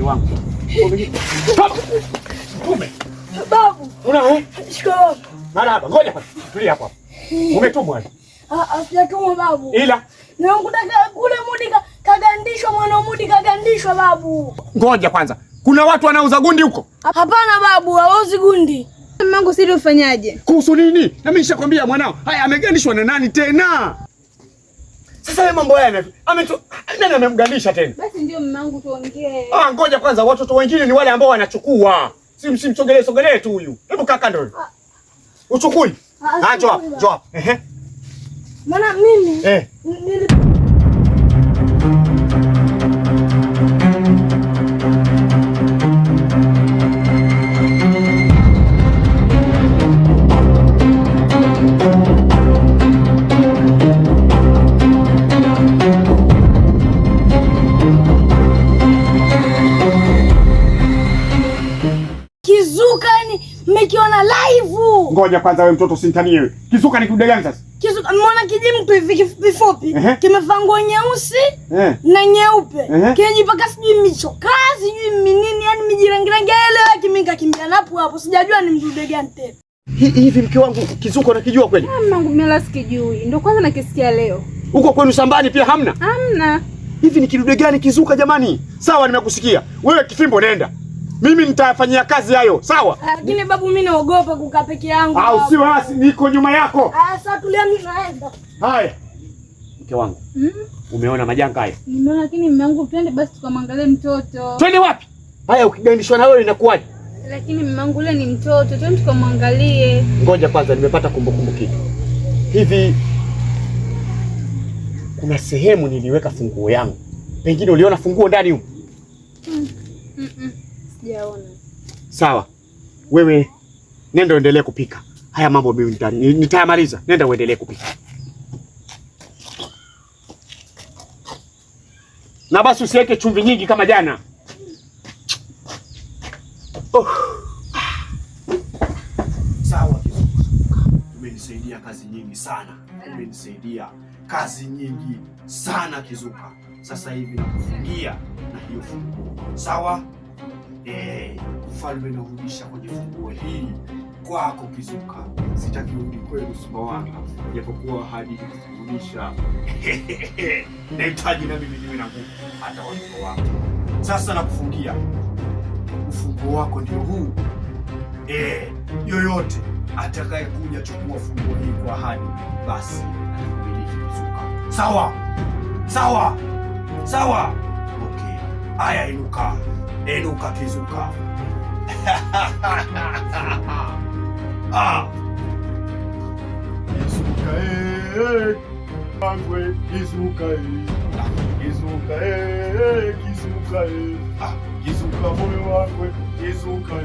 wangu. Mume. Babu. Una Shikamoo. Marahaba. Ngoja kwanza. Tulia hapo. Umetumwa? Sijatumwa babu. Ila na kutaka kule mudi kagandishwa, mwana mudi kagandishwa babu. Ngoja kwanza. Kuna watu wanauza gundi huko? Hapana babu, hawauzi gundi. Mamangu sisi ufanyaje? Kuhusu nini? Na mimi nishakwambia mwanao. Haya amegandishwa na nani tena? Sasa wewe mambo haya nani amemgandisha tena? Basi ndio mamangu tuongee. Ngoja kwanza, watoto wengine ni wale ambao wanachukua. Simsogelee tu huyu. Hebu kaka ndio. Uchukui. Njoo. Ehe. Maana mimi Kizuka mmekiona live. Ngoja kwanza wewe mtoto usinitanie. Kizuka ni kidude gani sasa? Kizuka mbona kijimtu hivi kifupi kimevaa nguo nyeusi na nyeupe. Kinajipaka sijui michoka, sijui minini, yani mijirangirangi ile kiminga kimbia hapo. Sijajua ni mdude gani tena. Hivi mke wangu Kizuka unakijua kweli? Mamangu mimi la sikijui. Ndio kwanza nakisikia leo. Huko kwenu shambani pia hamna? Hamna. Hivi ni kidude gani Kizuka jamani? Sawa nimekusikia. Wewe Kifimbo nenda. Mimi nitafanyia kazi hayo, sawa? Lakini babu mimi naogopa kukaa peke yangu. Si wasi niko nyuma yako. Sasa tulia mimi naenda. Haya. Mke wangu. Umeona majanga haya? Nimeona, lakini mume wangu twende basi tukamwangalie mtoto. Twende wapi? Haya ukigandishwa na wewe inakuwaje? Lakini mume wangu yule ni mtoto, twende tukamwangalie. Ngoja kwanza nimepata kumbukumbu kitu. Hivi kuna sehemu niliweka funguo yangu. Pengine uliona funguo ndani huko? Sijaona. Sawa. Wewe nenda uendelee kupika. Haya mambo mimi nitayamaliza. Nenda uendelee kupika. Na basi usiweke chumvi nyingi kama jana. Sawa Kizuka. Umenisaidia kazi nyingi sana. Kizuka. Sasa hivi nakufungia na hiyo funguo. Sawa? Ufalme narudisha kwenye funguo hii kwako Kizuka. Sitaki urudi kwenu Sumbawanga, japokuwa hadi kurudisha. Nahitaji na mimi niwe na nguvu hata watoto wako. Sasa nakufungia. Ufunguo wako ndio huu. Yoyote atakayekuja chukua funguo hii kwa ahadi, basi anakumiliki Kizuka. Sawa. Okay. Haya inuka Kizuka. Kizuka moyo wangu Kizuka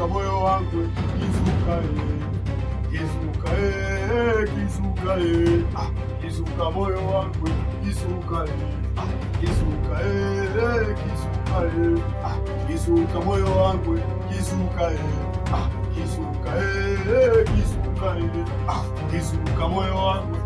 moyo wangu Kizuka moyo wangu Kizuka moyo wangu Kizuka moyo wangu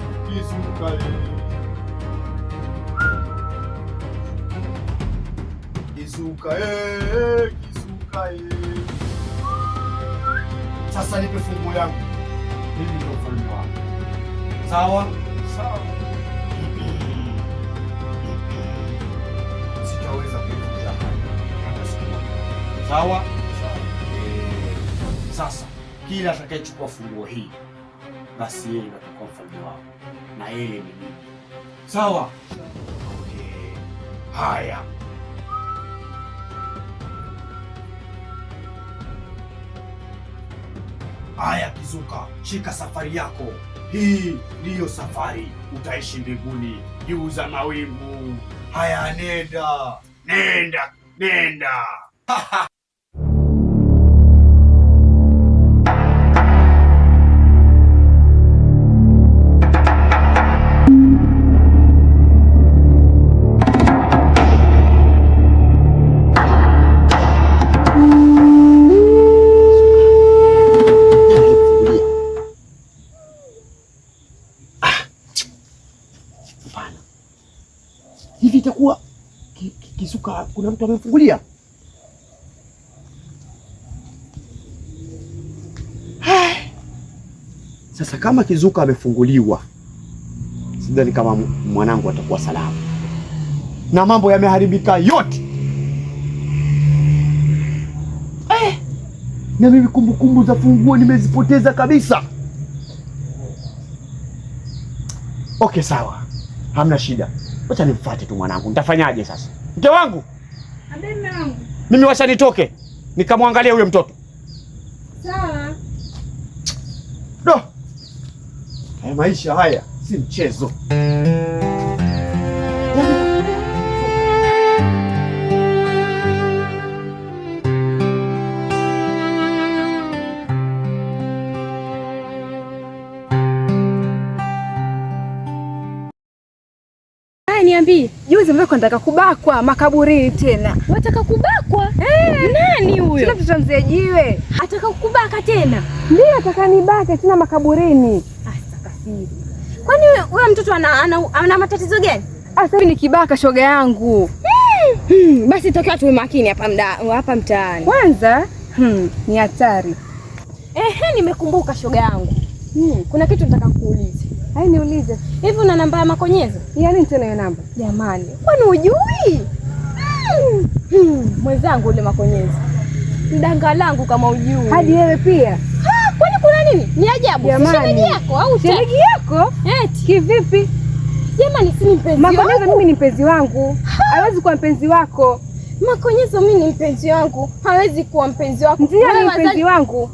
Sasa nipe funguo yangu. Mimi ndio ufalme wako. Sawa? Sitaweza kuivunja hata siku moja. Sawa? Sasa kila atakayechukua funguo hii, basi yeye ndio atakuwa mfalme wako. Na yeye ni mimi. Sawa? Okay. Haya. Haya Kizuka, shika safari yako. Hii ndiyo safari, utaishi mbinguni juu za mawingu. Haya nenda. hivi itakuwa Kizuka kuna mtu amemfungulia? Sasa kama Kizuka amefunguliwa, sidhani kama mwanangu atakuwa salama, na mambo yameharibika yote. Na mimi kumbukumbu za funguo nimezipoteza kabisa. Okay, sawa, hamna shida, wacha nimfuate tu mwanangu. Nitafanyaje sasa? Mke wangu, mimi wacha nitoke nikamwangalia huyo mtoto. Sawa. No. Maisha haya si mchezo. Niambie, juzi mzee nataka kubakwa makaburini tena. Wataka kubakwa? Nani huyo? Sina mtoto mzee Jiwe. Ataka kubaka tena? Ndio ataka nibake tena makaburini. Astakafiri. Kwani huyo mtoto ana matatizo gani? Sasa hivi ni kibaka shoga yangu. Basi tokea tuwe makini hapa mtaani. Kwanza ni hatari. Nimekumbuka shoga yangu. Kuna kitu nataka kukuuliza. Hai, niulize. Hivi una namba ya Makonyezo? Yaani tena hiyo namba? Jamani, kwani hujui? Mwenzangu ule Makonyezo. Mdanga langu kama hujui. Hadi wewe pia? Kwani kuna nini? Ni ajabu. Shemeji yako au shemeji yako? Eti kivipi? Jamani, si mpenzi wangu. Makonyezo mimi ni mpenzi wangu. Hawezi kuwa mpenzi wako. Makonyezo mimi ni mpenzi wangu. Hawezi kuwa mpenzi wako. Ndio ni mpenzi wangu.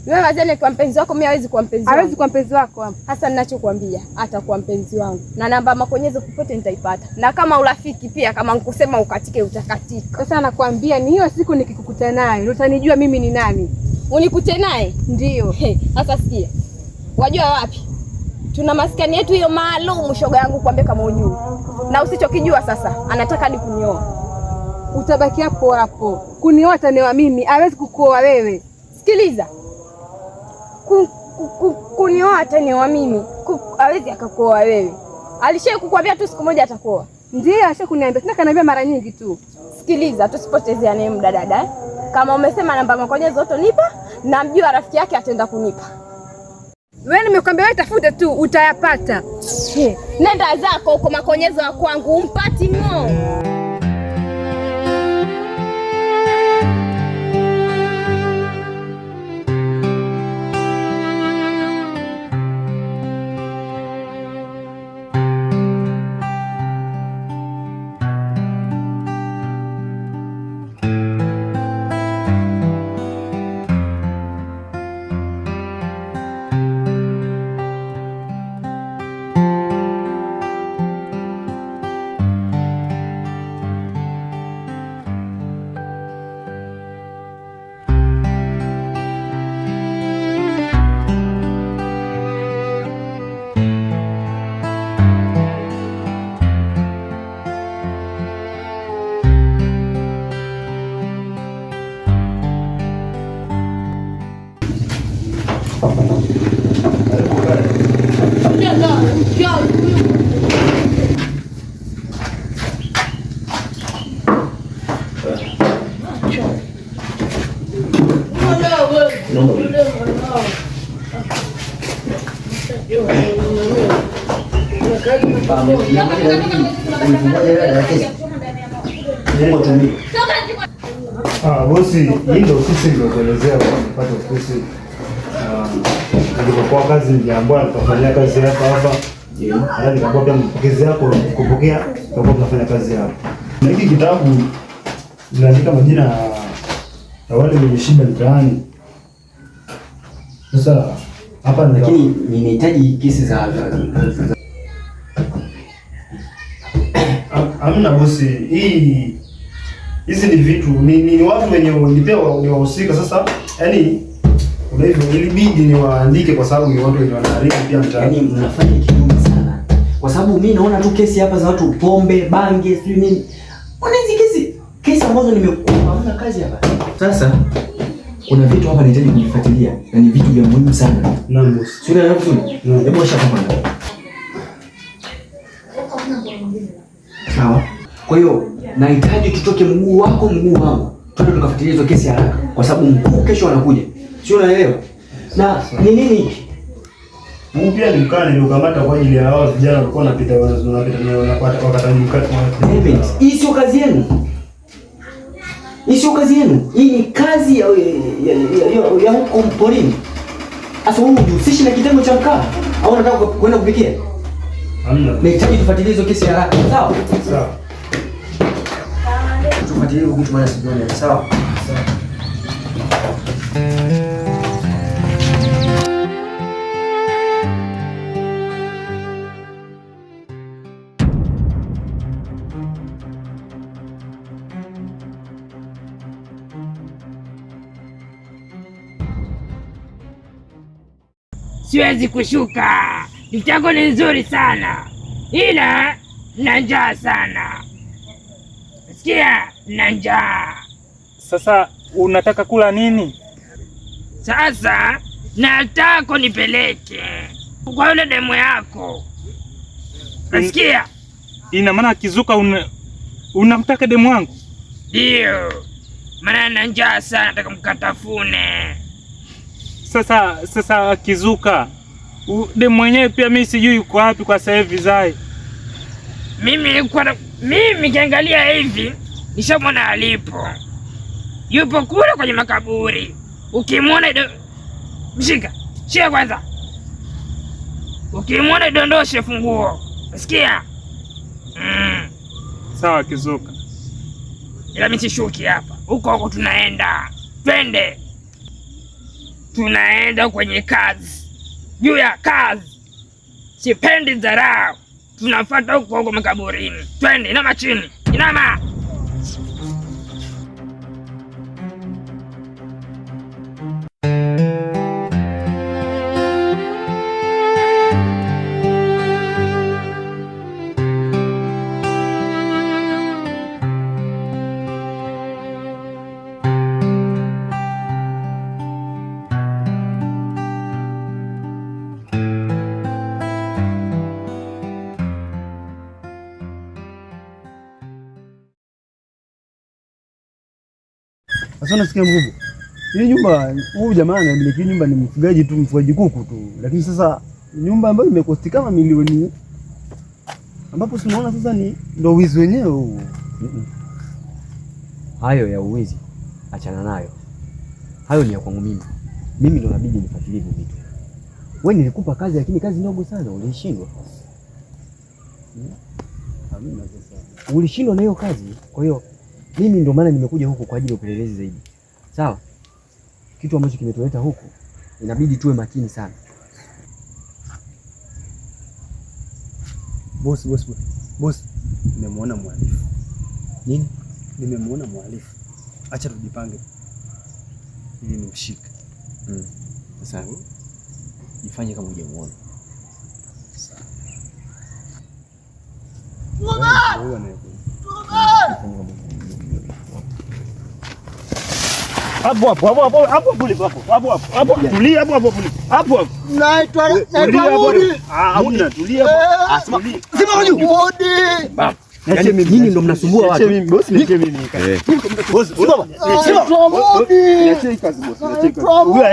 Wewe wazani kwa mpenzi wako, mimi hawezi kuwa mpenzi wangu. Hawezi kuwa mpenzi wako. Hasa ninachokuambia, atakuwa mpenzi wangu. Na namba Makonyezo popote nitaipata. Na kama urafiki pia, kama nikusema ukatike utakatika. Sasa nakwambia ni hiyo siku nikikukuta naye ndio utanijua mimi ni nani. Unikute naye? Ndio. Sasa sikia. Wajua wapi? Tuna maskani yetu hiyo maalum, shoga yangu, kuambia kama ujui. Na usichokijua sasa, anataka hadi kunioa. Utabaki hapo hapo. Kunioa tanewa mimi, hawezi kukuoa wewe. Sikiliza. Kunioa atanewa mimi. Hawezi akakuoa wewe. Alishaye kukwambia tu siku moja atakuoa. Ndio, ashakuniambia. Tena kaniambia mara nyingi tu. Sikiliza, tusipotezeane muda dada. Kama umesema namba Makonyezo zote nipa, na mjua rafiki yake ataenda kunipa. Wewe nimekwambia wewe tafute tu utayapata. Nenda zako huko Makonyezo wa kwangu umpati ngo. Bosi, hii ndio ofisi niliokuelezea kupata ofisi. Nilipokuwa kazi niliambiwa tutafanya kazi hapa. Hata nikaambiwa pia mpokezi yako kupokea tutakuwa tunafanya kazi hapa. Na hiki kitabu inaandika majina ya wale wenye shida mtaani. Sasa hapa lakini ninahitaji kesi za amna bosi, hizi ni vitu ni watu wenye nilipewa ni wahusika. Sasa yani kuna hivyo ilibidi niwaandike kwa sababu ni watu wenye wanaharibu pia mtaani. Yani mnafanya kinyume sana, kwa sababu mimi naona tu kesi hapa za watu pombe, bange, sio nini. Mbona hizi kesi ambazo nimekuwa hamna kazi hapa. Sasa kuna vitu hapa nahitaji kuvifuatilia na ni vitu vya muhimu sana. Naam bosi. Sura yako nzuri. Hebu acha hapa. Sawa. Kwa hiyo nahitaji tutoke mguu wako mguu wangu, twende tukafuatilia hizo kesi haraka, kwa sababu mkuu kesho anakuja, sio? Unaelewa? Na ni nini hiki? Huu pia ni mkana niliokamata kwa ajili ya hao vijana walikuwa wanapita wakati mkate. Hii sio kazi yenu. Hii sio kazi yenu. Hii ni kazi ya huko porini. Sasa wewe ujihusishi na kitengo cha mkaa au unataka kwenda kupikia? Hamna. Nahitaji tufuatilie hizo kesi haraka. Sawa? Sawa. Tufuatilie hizo kitu maana sijui. Sawa? Sawa. Siwezi kushuka. Michango ni nzuri sana, ila na njaa sana. Sikia, na njaa. Sasa unataka kula nini? Sasa nataka nipeleke kwa yule demu yako. Nasikia? Ina maana Kizuka unamtaka demu wangu? Ndio. Maana na njaa sana, nataka mkatafune. Sasa Kizuka, demu mwenyewe pia mimi sijui yuko wapi kwa sasa hivi zai. Mimi kiangalia hivi nishamwona alipo. Yupo kule kwenye makaburi. Ukimwona shika kwanza. Ukimwona dondoshe funguo. Sikia? Sawa Kizuka. Ila mimi sishuki hapa. Huko tunaenda. Twende. Tunaenda kwenye kazi. Juu ya kazi. Sipendi dharau. Tunafuata huko makaburini. Twende, inama chini. Inama. Sasa nasikia mkubwa. Hii nyumba, huyu jamaa anamiliki nyumba ni mfugaji tu, mfugaji kuku tu. Lakini sasa nyumba ambayo imekosti kama milioni, ambapo tunaona sasa ni ndio wizi wenyewe huu. Hayo ya uwizi achana nayo. Hayo ni ya kwangu mimi. Mimi ndo nabidi nifuatilie hivyo vitu. Wewe nilikupa kazi lakini kazi ndogo sana, ulishindwa. Hamna sasa. Ulishindwa na hiyo kazi. Kwa hiyo mimi ndo maana nimekuja huku kwa ajili ya upelelezi zaidi. Sawa? Kitu ambacho kimetuleta huku inabidi tuwe makini sana. Boss, nimemwona mhalifu. Nini? Nimemwona mhalifu. Acha tujipange ili nimshike. Sasa jifanye kama hujamuona. Hapo tulia hapo. Naitwa Mudi. Hamna, tulia hapo. Sema juu. Mudi. Yaani nyinyi ndo mnasumbua watu. Mimi boss, niache mimi nikae. Boss, baba. Huyu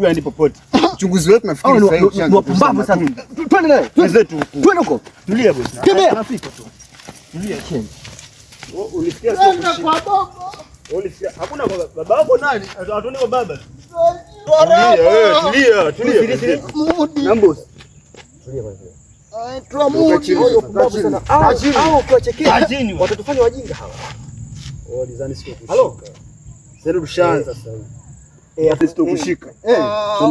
haendi popote. Uchunguzi wetu nafikiri sasa hivi. Ni wapumbavu sana. Twende naye. Twende tu. Twende huko. Tulia boss. Nafika tu. Tulia. Ulisikia sio kwa baba? Ulisikia? Hakuna baba yako nani? Atuone kwa baba. Tulia. Mudi. Na boss. Tulia kwanza. Naitwa Mudi. Hao kuwachekea. Watatufanya wajinga hawa. Walizani sio kushika. Halo. Sasa tushaanza sasa. Sio kushika.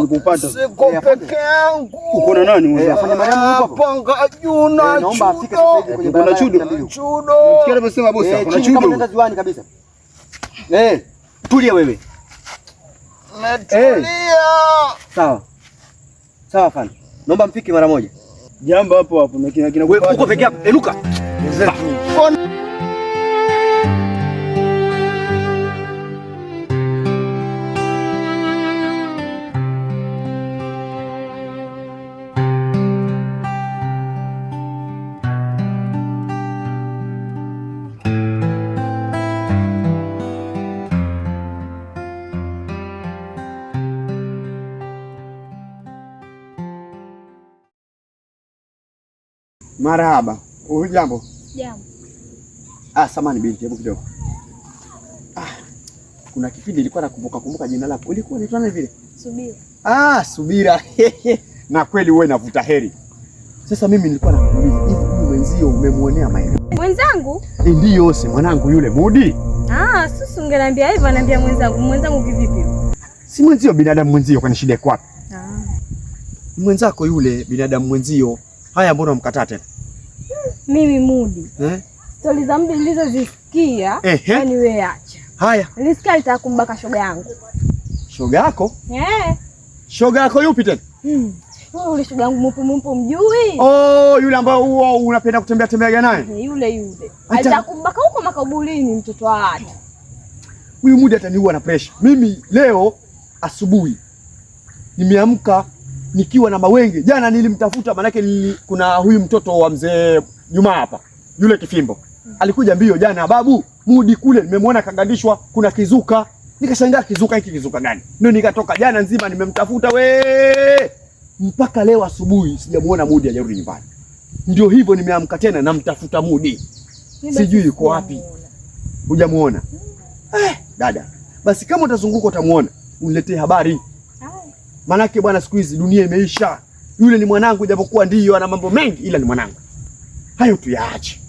Nikupata. Siko peke yangu. Uko na nani wewe? Afanya Mariamu hapo. Panga juu na naomba afike sasa hivi kwenye Kuna chudo. chudo. Sikia alivyosema bosi, kuna kama chudo. nenda ziwani kabisa. Tulia wewe. Natulia. Sawa fanya. Naomba mfike mara moja. Jambo hapo na kina Wewe uko peke yako. Luka. Marahaba. Hujambo? Jambo. Samani binti, hebu kidogo. Kuna kipindi nilikuwa nakumbuka jina lako. Ulikuwa unaitwa nani vile? Subira. Subira. Na kweli wewe navuta heri. Sasa mimi nilikuwa nakuuliza, hivi mwenzio umemwonea maana? Mwenzangu? Ndio, si mwanangu yule Mudi. Sisi ungeniambia hivyo, ananiambia mwenzangu. Mwenzangu kivipi? Si mwenzio, binadamu mwenzio, kwani shida iko wapi? Mwenzako yule binadamu mwenzio. Haya, mbona mkataa tena? Mimi Mudi. Stori za Mudi nilizozisikia, yani wewe acha. Haya. Nilisikia alitaka kumbaka shoga yangu. Shoga yako? Shoga yako yupi tena? Yule shoga yangu mpo mjui? Yule ambao huo unapenda kutembea naye? Yule. Alitaka kumbaka huko makaburini, mtoto wa watu. Huyu Mudi ataniua na pressure. Mimi leo asubuhi nimeamka nikiwa na mawenge. Jana nilimtafuta manake kuna huyu mtoto wa mzee Juma hapa. Yule Kifimbo. Alikuja mbio jana, babu, Mudi kule nimemwona kagandishwa, kuna kizuka. Nikashangaa kizuka gani? Ndio nikatoka jana nzima nimemtafuta mpaka leo asubuhi sijamuona Mudi hajarudi nyumbani. Ndio hivyo nimeamka tena namtafuta Mudi. Sijui yuko wapi. Hujamuona? Dada. Basi kama utazunguka utamuona, uniletee habari. Manake bwana, siku hizi dunia imeisha. Yule ni mwanangu, japokuwa ndiyo ana mambo mengi, ila ni mwanangu. Hayo tuyaache.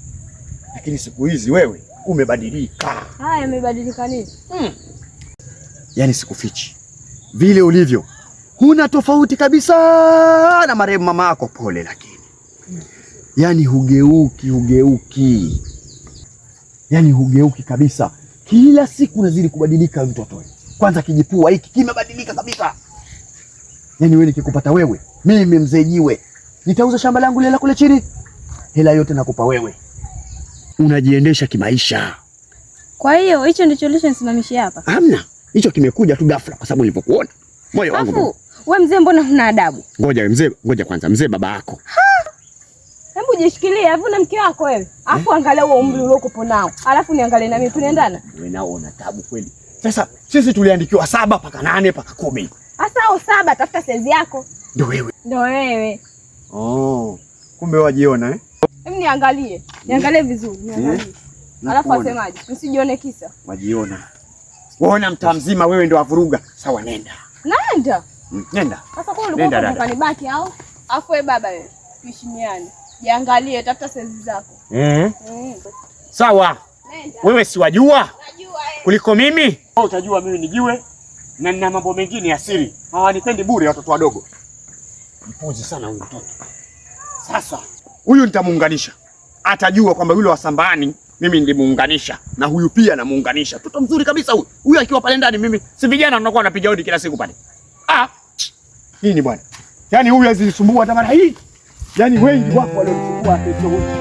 Lakini siku hizi wewe umebadilika. Umebadilika nini? Yaani sikufichi. Vile ulivyo huna tofauti kabisa na marehemu mama yako. Pole lakini. Yaani hugeuki. Yaani hugeuki kabisa. Kila siku unazidi kubadilika mtoto. Kwanza kijipua hiki kimebadilika kabisa. Yaani wewe nikikupata wewe, mimi mzee Jiwe, nitauza shamba langu lile kule chini. Hela yote nakupa wewe. Unajiendesha kimaisha. Kwa hiyo hicho ndicho kilichonisimamishia hapa? Hamna. Hicho kimekuja tu ghafla kwa sababu nilipokuona. Moyo wangu. Wewe mzee, mbona huna adabu? Ngoja kwanza, mzee baba yako. Hebu jishikilie, avuna mke wako wewe. Alafu angalia huo umri uliokupo nao. Alafu niangalie na mimi tunaendana. Wewe nao una tabu kweli. Sasa sisi tuliandikiwa 7 mpaka 8 mpaka 10. Sasa au 7 tafuta saizi yako. Ndio wewe. Kumbe wajiona Hebu niangalie. Niangalie vizuri, niangalie. Alafu asemaje? Nisijione kisa. Wajiona. Waona mtaa mzima wewe ndio wavuruga. Sawa, nenda. Nenda. Sasa kwa ulikuwa unataka nibaki au? Afu wewe baba wewe, tuheshimiane. Jiangalie, tafuta saizi zako. Sawa. Nenda. Wewe si wajua? Najua kuliko mimi? Wewe utajua mimi ni Jiwe na nina mambo mengine ya siri. Hawanipendi bure watoto wadogo. Mpuzi sana huyu mtoto. Sasa huyu nitamuunganisha. Atajua kwamba yule wa Sambani mimi ndimuunganisha na huyu pia namuunganisha. Mtoto mzuri kabisa huyu. Huyu akiwa pale ndani mimi si vijana tunakuwa tunapiga hodi kila siku pale. Hii ni bwana. Yaani huyu azinisumbua hata mara hii. Yaani wengi wapo walionisumbua kesho.